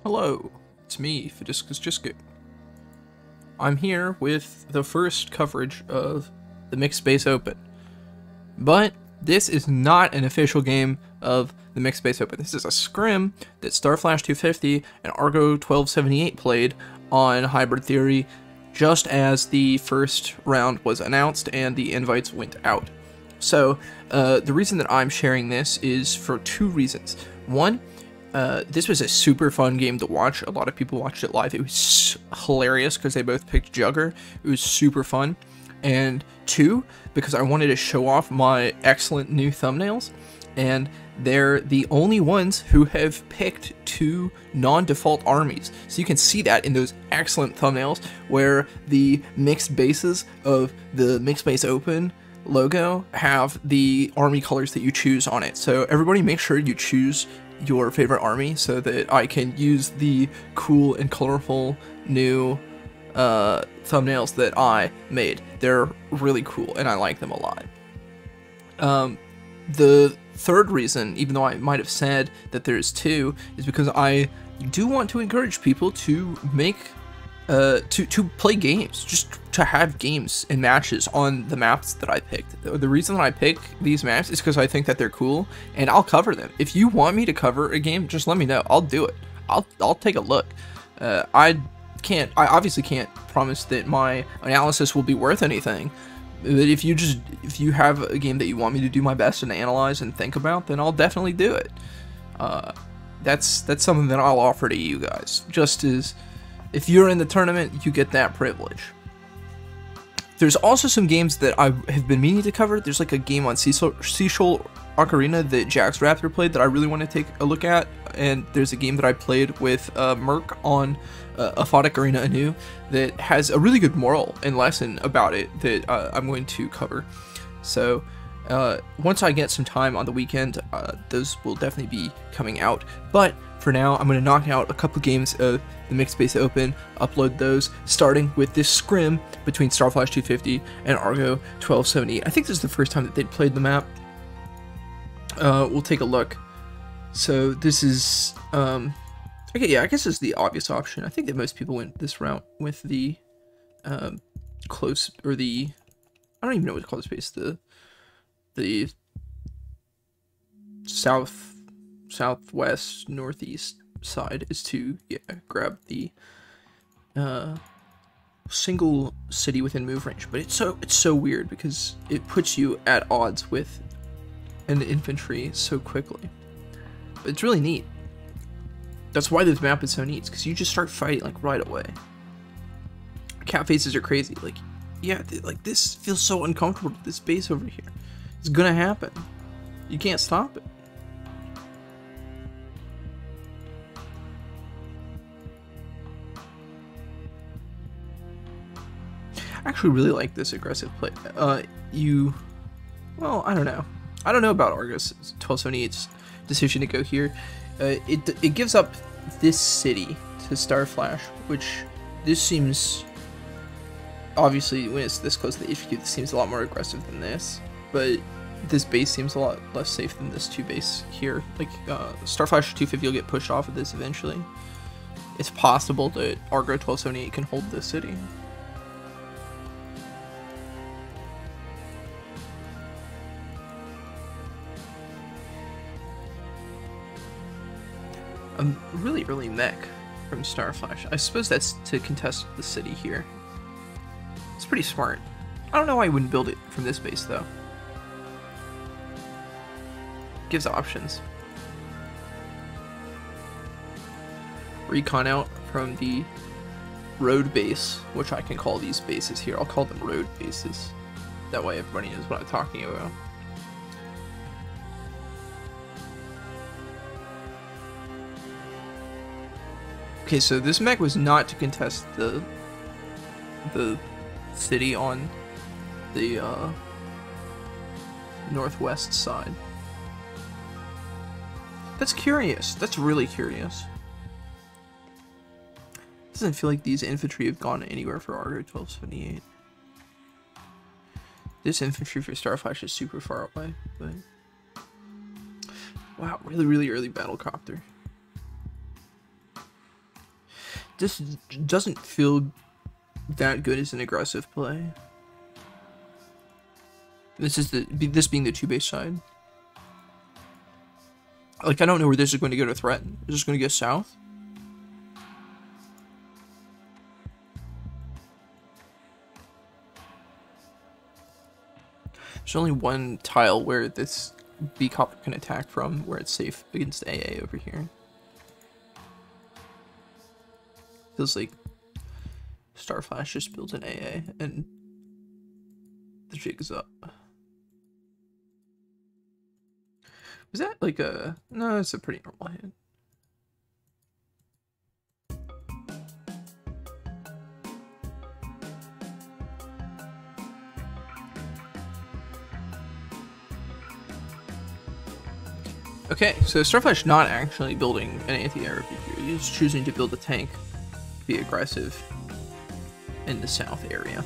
Hello, it's me, Fidiscus Jisco. I'm here with the first coverage of the Mixed Space Open. But this is not an official game of the Mixed Space Open. This is a scrim that starflash250 and argo1278 played on Hybrid Theory just as the first round was announced and the invites went out. So the reason that I'm sharing this is for two reasons. One, this was a super fun game to watch. A lot of people watched it live. It was hilarious because they both picked Jugger. It was super fun. And two, because I wanted to show off my excellent new thumbnails, and they're the only ones who have picked two non-default armies. So you can see that in those excellent thumbnails where the mixed bases of the Mixed Base Open logo have the army colors that you choose on it. So everybody make sure you choose your favorite army so that I can use the cool and colorful new thumbnails that I made. They're really cool and I like them a lot. The third reason, even though I might have said that there's two, is because I do want to encourage people to make to play games, just to have games and matches on the maps that I picked. The reason that I pick these maps is because I think that they're cool, and I'll cover them. If you want me to cover a game, just let me know. I'll do it. I'll take a look. I obviously can't promise that my analysis will be worth anything, but if you have a game that you want me to do my best and analyze and think about, then I'll definitely do it. That's something that I'll offer to you guys. Just as if you're in the tournament, you get that privilege. There's also some games that I have been meaning to cover. There's like a game on Seashore Ocarina that Jax Raptor played that I really want to take a look at, and there's a game that I played with Merc on Aphotic Arena anew that has a really good moral and lesson about it that I'm going to cover. So once I get some time on the weekend, those will definitely be coming out. But for now, I'm going to knock out a couple games of the Mixed Space Open, upload those, starting with this scrim between starflash250 and argo1278. I think this is the first time that they'd played the map. We'll take a look. So this is, okay, yeah, I guess this is the obvious option. I think that most people went this route with the close, or the, I don't even know what to call this space, the southwest northeast side is to grab the single city within move range. But it's so weird because it puts you at odds with an infantry so quickly. But it's really neat. That's why this map is so neat, because you just start fighting like right away. Cat faces are crazy. Like, yeah, like this feels so uncomfortable. This base over here, it's gonna happen. You can't stop it. I actually really like this aggressive play. Well, I don't know. I don't know about argo1278's decision to go here. It gives up this city to Starflash, which this seems, obviously when it's this close to the HQ, this seems a lot more aggressive than this, but this base seems a lot less safe than this 2 base here. Like, starflash250 will get pushed off of this eventually. It's possible that argo1278 can hold this city. Really early mech from Starflash. I suppose that's to contest the city here. It's pretty smart. I don't know why I wouldn't build it from this base though. Gives options. Recon out from the road base, which I can call these bases here. I'll call them road bases. That way everybody knows what I'm talking about. Okay, so this mech was not to contest the city on the northwest side. That's curious. That's really curious. Doesn't feel like these infantry have gone anywhere for argo1278. This infantry for Starflash is super far away, but wow, really early battlecopter. This doesn't feel that good as an aggressive play. This being the 2-base side. Like, I don't know where this is going to go to threaten. Is this going to go south? There's only one tile where this B copper can attack from, where it's safe against AA over here. Feels like Starflash just built an AA and the jig is up. Was that like a... No, it's a pretty normal hand. Okay, so Starflash not actually building an anti-air here. He's choosing to build a tank, be aggressive in the south area.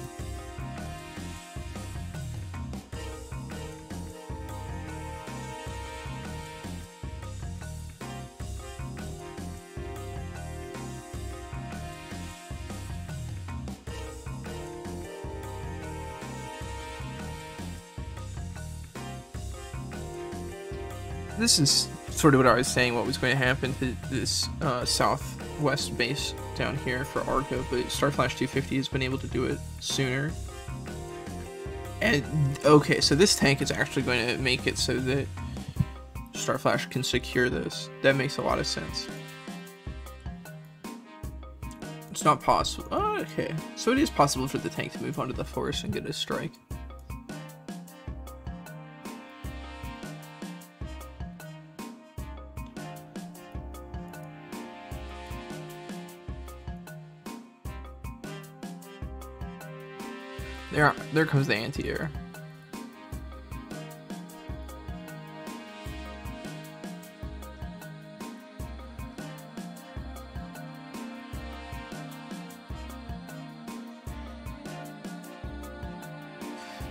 This is sort of what I was saying, what was going to happen to this southwest base down here for Argo, but starflash250 has been able to do it sooner. And, okay, so this tank is actually going to make it so that Starflash can secure this. That makes a lot of sense. It's not possible. Oh, okay, so it is possible for the tank to move onto the forest and get a strike. There comes the anti-air.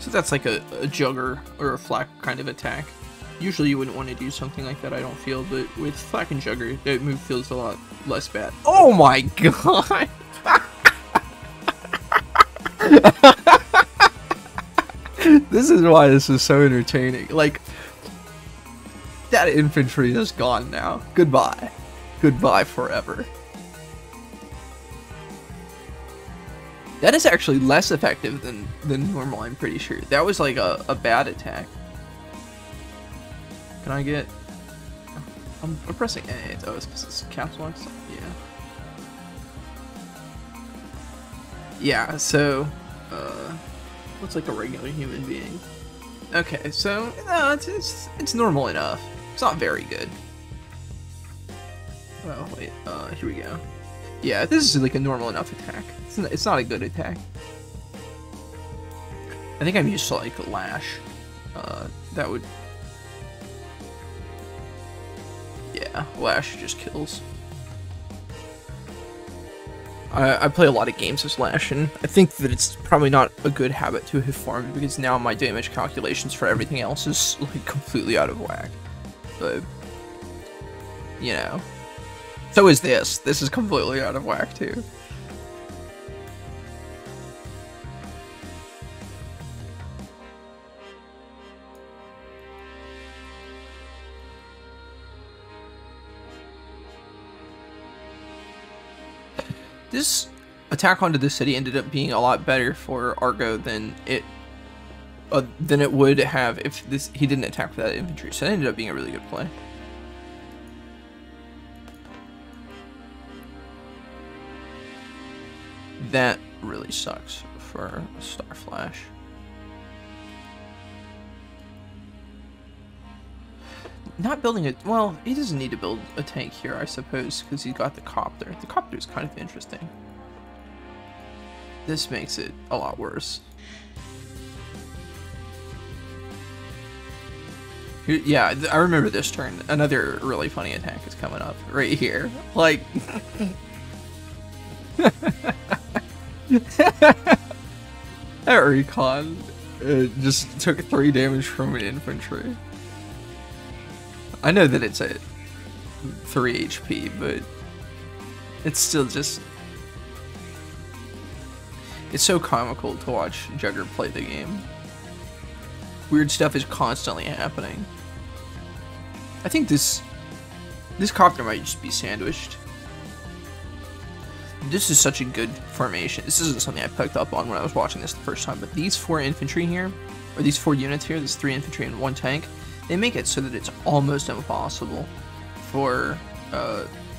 So that's like a Jugger or a flak kind of attack. Usually you wouldn't want to do something like that, I don't feel, but with flak and Jugger, that move feels a lot less bad. Oh my god! This is why this is so entertaining. Like, that infantry is gone now. Goodbye. Goodbye forever. That is actually less effective than normal, I'm pretty sure. That was like a bad attack. Can I get... I'm pressing A. Oh, it's because it's caps lock. Yeah. Yeah, so... looks like a regular human being. Okay, so no, it's normal enough. It's not very good. Well, wait, here we go. Yeah, this is like a normal enough attack. It's not a good attack. I think I'm used to like a lash. That would... Yeah, lash just kills. I play a lot of games as Lash, and I think that it's probably not a good habit to have formed, because now my damage calculations for everything else is like completely out of whack. But, you know. So is this. This is completely out of whack too. This attack onto the city ended up being a lot better for Argo than it would have if he didn't attack with that infantry. So it ended up being a really good play. That really sucks for Starflash. Not building it. Well, he doesn't need to build a tank here, I suppose, because he's got the copter. The copter is kind of interesting. This makes it a lot worse. Yeah, I remember this turn. Another really funny attack is coming up right here. Like... that recon just took 3 damage from an infantry. I know that it's at 3 HP, but it's still just It's so comical to watch Jugger play the game. Weird stuff is constantly happening. I think this copter might just be sandwiched. This is such a good formation. This isn't something I picked up on when I was watching this the first time, but these 4 infantry here, or these 4 units here, this 3 infantry and 1 tank, they make it so that it's almost impossible for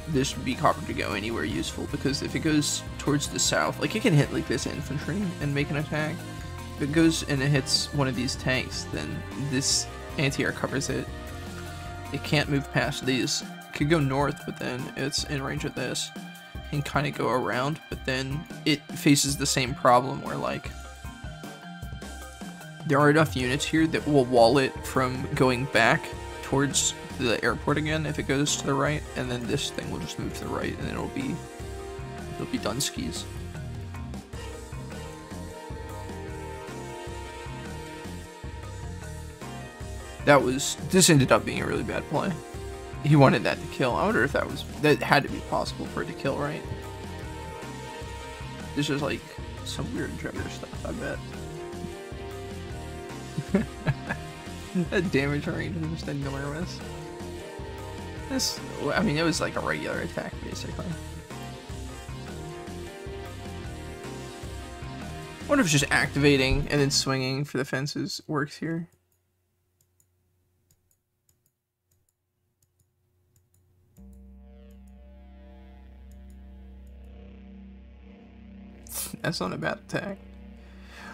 this B copter to go anywhere useful, because if it goes towards the south, like it can hit like this infantry and make an attack. If it goes and it hits one of these tanks, then this anti-air covers it. It can't move past these. It could go north, but then it's in range of this and kind of go around, but then it faces the same problem where like there are enough units here that will wall it from going back towards the airport again if it goes to the right, and then this thing will just move to the right, and then it'll be done skis. This ended up being a really bad play. He wanted that to kill. I wonder if that had to be possible for it to kill, right? This is like some weird Jugger stuff, I bet. That damage range is just enormous. I mean, it was like a regular attack, basically. I wonder if just activating and then swinging for the fences works here. That's not a bad attack.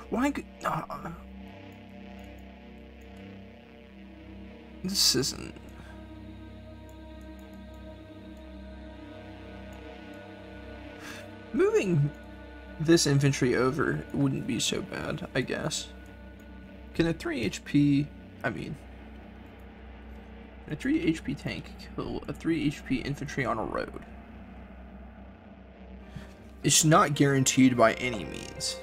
Why could... this isn't... Moving this infantry over wouldn't be so bad, I guess. Can a 3 HP... I mean... Can a 3 HP tank kill a 3 HP infantry on a road? It's not guaranteed by any means.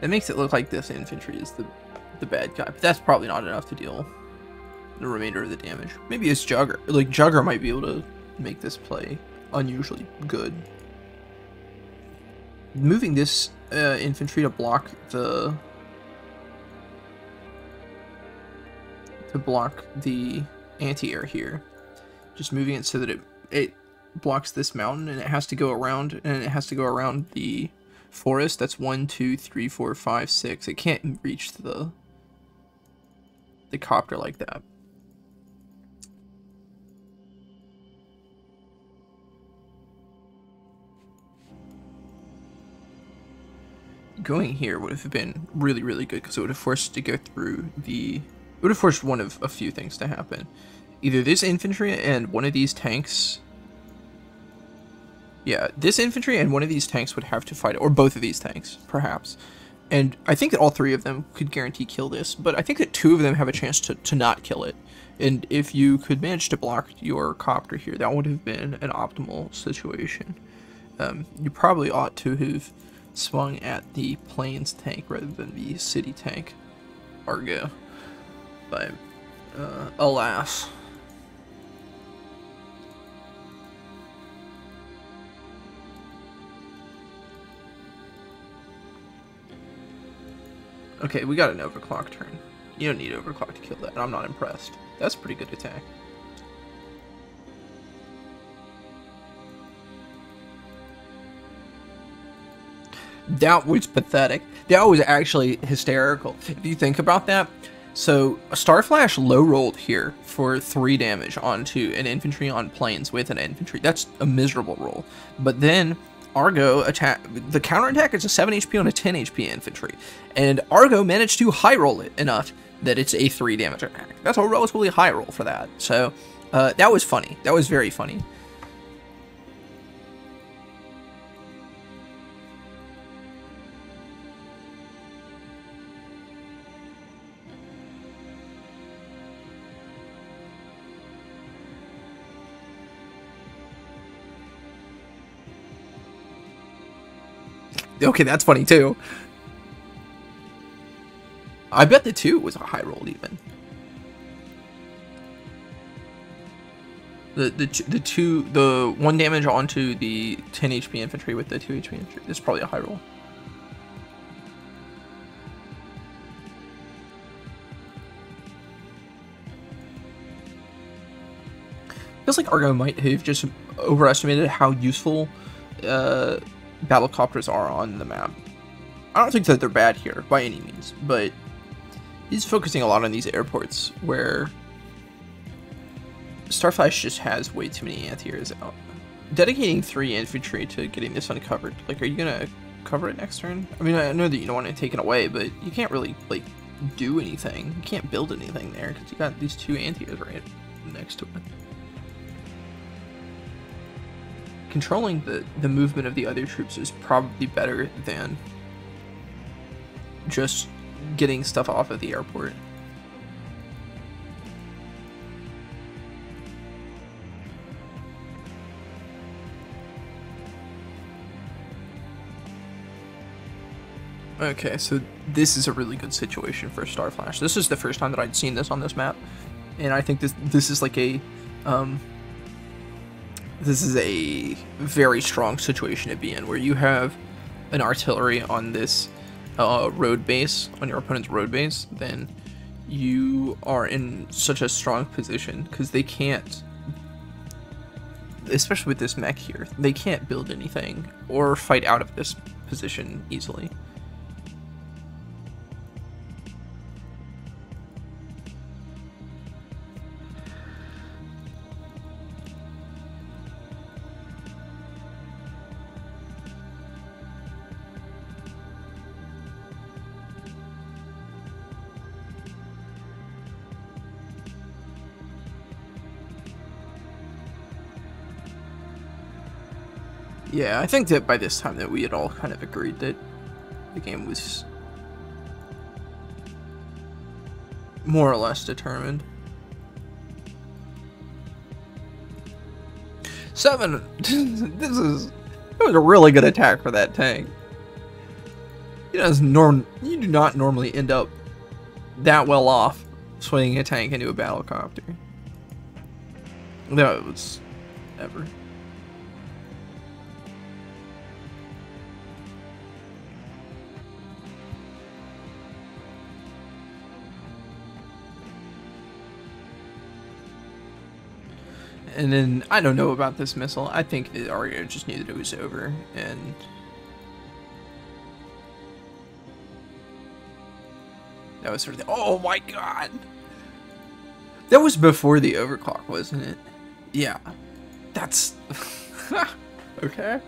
It makes it look like this infantry is the bad guy, but that's probably not enough to deal the remainder of the damage. Maybe it's Jugger. Like, Jugger might be able to make this play unusually good. Moving this infantry to block the anti-air here. Just moving it so that it blocks this mountain, and it has to go around, the forest. That's 1, 2, 3, 4, 5, 6. It can't reach the copter like that. Going here would have been really, really good, because it would have forced it to go through it would have forced one of a few things to happen. Either this infantry and one of these tanks. Yeah, this infantry and one of these tanks would have to fight it, or both of these tanks, perhaps. And I think that all 3 of them could guarantee kill this, but I think that 2 of them have a chance to not kill it. And if you could manage to block your copter here, that would have been an optimal situation. You probably ought to have swung at the plains tank rather than the city tank, Argo. But, alas. Okay, we got an overclock turn. You don't need overclock to kill that, and I'm not impressed. That's a pretty good attack. That was pathetic. That was actually hysterical. If you think about that, so a Starflash low rolled here for 3 damage onto an infantry on plains with an infantry. That's a miserable roll. But then Argo attack, the counterattack is a 7 HP on a 10 HP infantry, and Argo managed to high roll it enough that it's a 3 damage attack. That's a relatively high roll for that. So that was funny. That was very funny. Okay, that's funny too. I bet the 2 was a high roll even. The 1 damage onto the 10 HP infantry with the 2 HP infantry is probably a high roll. Feels like Argo might have just overestimated how useful battlecopters are on the map. I don't think that they're bad here by any means, but he's focusing a lot on these airports where Starflash just has way too many anti-airs out. Dedicating 3 infantry to getting this uncovered. Like, are you gonna cover it next turn? I mean, I know that you don't want to take it away, but you can't really, like, do anything. You can't build anything there because you got these 2 anti-airs right next to it. Controlling the movement of the other troops is probably better than just getting stuff off of the airport. Okay, so this is a really good situation for Starflash. This is the first time that I'd seen this on this map, and I think this is like a this is a very strong situation to be in, where you have an artillery on this road base, on your opponent's road base, then you are in such a strong position, because they can't, especially with this mech here, they can't build anything or fight out of this position easily. Yeah, I think that by this time that we had all kind of agreed that the game was more or less determined. 7. That was a really good attack for that tank. You do not normally end up that well off swinging a tank into a battlecopter. That was ever. And then, I don't know about this missile. I think that Argo just knew that it was over, and that was sort of oh my god! That was before the overclock, wasn't it? Yeah. That's... okay.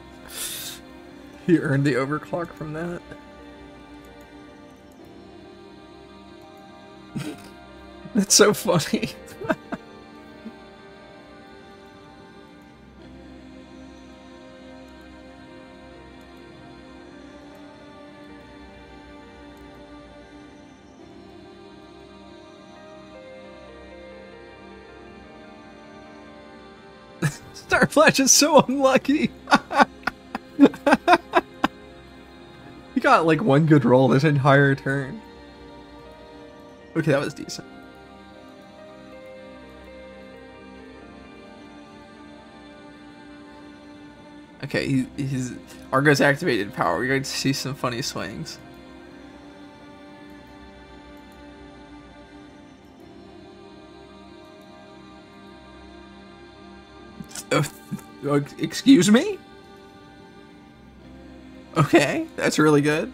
He earned the overclock from that. That's so funny. Starflash is so unlucky. He got like 1 good roll this entire turn. Okay, that was decent. Okay, his Argo's activated power. We're going to see some funny swings. Excuse me? Okay, that's really good.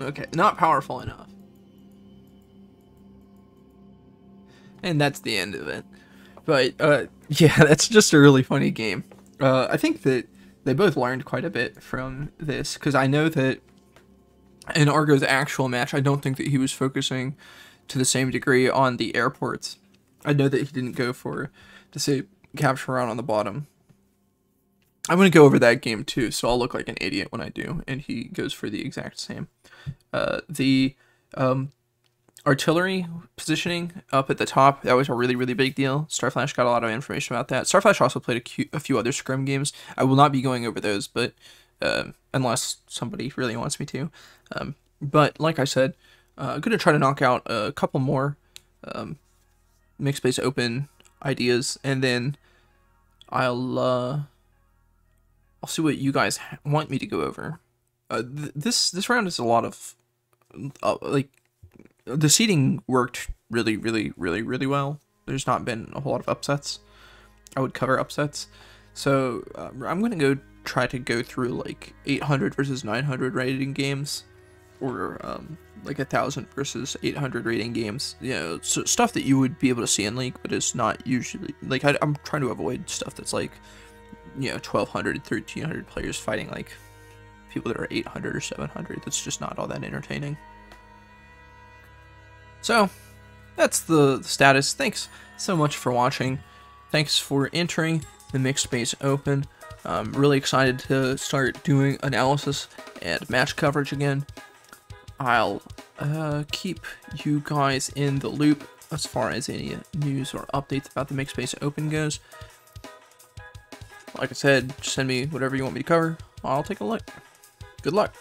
Okay, not powerful enough. And that's the end of it. But, yeah, that's just a really funny game. I think that they both learned quite a bit from this, because I know that in Argo's actual match, I don't think that he was focusing to the same degree on the airports. I know that he didn't go for the same capture round on the bottom. I'm going to go over that game too, so I'll look like an idiot when I do, and he goes for the exact same. artillery positioning up at the top, that was a really, really big deal. Starflash got a lot of information about that. Starflash also played a few other scrim games. I will not be going over those, but unless somebody really wants me to. But like I said, I'm going to try to knock out a couple more mixed base open ideas, and then I'll see what you guys want me to go over. This round is a lot of like, the seeding worked really well. There's not been a whole lot of upsets. I would cover upsets, so I'm gonna try to go through like 800 versus 900 rating games, or like 1,000 versus 800 rating games. You know, so stuff that you would be able to see in League, but it's not usually like, I'm trying to avoid stuff that's like, you know, 1,200, 1,300 players fighting like people that are 800 or 700. That's just not all that entertaining. So that's the status. Thanks so much for watching. Thanks for entering the Mixed Base Open. I'm really excited to start doing analysis and match coverage again. I'll keep you guys in the loop as far as any news or updates about the Mixed Base Open goes. Like I said, just send me whatever you want me to cover. I'll take a look. Good luck.